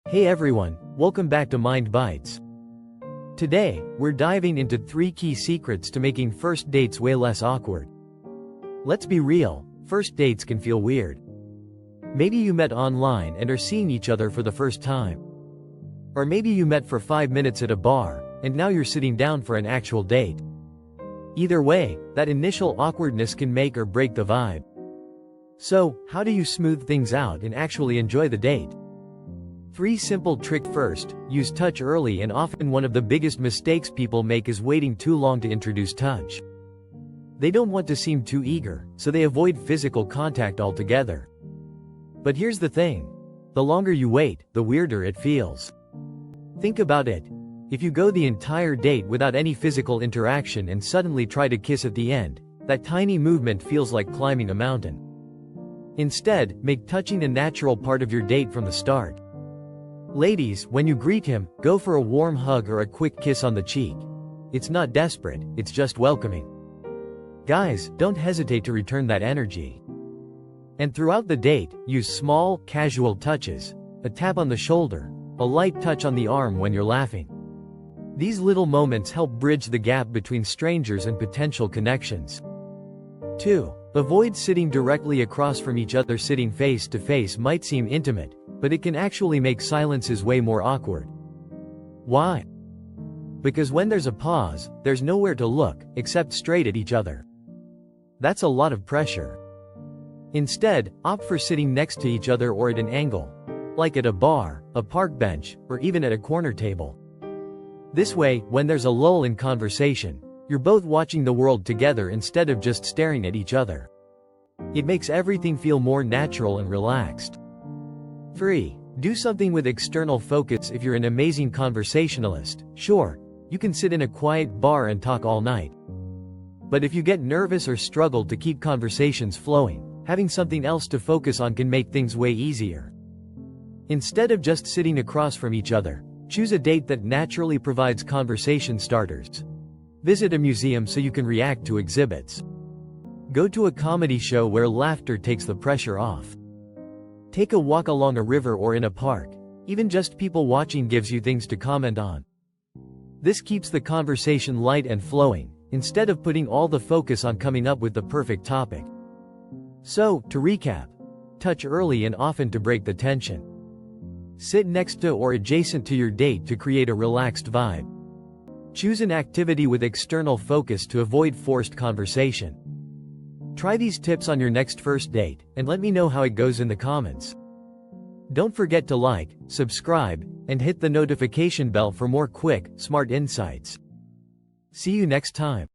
Hey everyone, welcome back to Mind Bites. Today, we're diving into 3 key secrets to making first dates way less awkward. Let's be real, first dates can feel weird. Maybe you met online and are seeing each other for the first time. Or maybe you met for 5 minutes at a bar, and now you're sitting down for an actual date. Either way, that initial awkwardness can make or break the vibe. So, how do you smooth things out and actually enjoy the date? 3 simple tricks. First, use touch early, and often one of the biggest mistakes people make is waiting too long to introduce touch. They don't want to seem too eager, so they avoid physical contact altogether. But here's the thing. The longer you wait, the weirder it feels. Think about it. If you go the entire date without any physical interaction and suddenly try to kiss at the end, that tiny movement feels like climbing a mountain. Instead, make touching a natural part of your date from the start. Ladies, when you greet him, go for a warm hug or a quick kiss on the cheek. It's not desperate, it's just welcoming. Guys, don't hesitate to return that energy. And throughout the date, use small, casual touches. A tap on the shoulder, a light touch on the arm when you're laughing. These little moments help bridge the gap between strangers and potential connections. 2. Avoid sitting directly across from each other. Sitting face to face might seem intimate, but it can actually make silences way more awkward. Why? Because when there's a pause, there's nowhere to look, except straight at each other. That's a lot of pressure. Instead, opt for sitting next to each other or at an angle. Like at a bar, a park bench, or even at a corner table. This way, when there's a lull in conversation, you're both watching the world together instead of just staring at each other. It makes everything feel more natural and relaxed. 3. Do something with external focus. If you're an amazing conversationalist, sure, you can sit in a quiet bar and talk all night. But if you get nervous or struggle to keep conversations flowing, having something else to focus on can make things way easier. Instead of just sitting across from each other, choose a date that naturally provides conversation starters. Visit a museum so you can react to exhibits. Go to a comedy show where laughter takes the pressure off. Take a walk along a river or in a park. Even just people watching gives you things to comment on. This keeps the conversation light and flowing, instead of putting all the focus on coming up with the perfect topic. So, to recap, touch early and often to break the tension. Sit next to or adjacent to your date to create a relaxed vibe. Choose an activity with external focus to avoid forced conversation. Try these tips on your next first date, and let me know how it goes in the comments. Don't forget to like, subscribe, and hit the notification bell for more quick, smart insights. See you next time.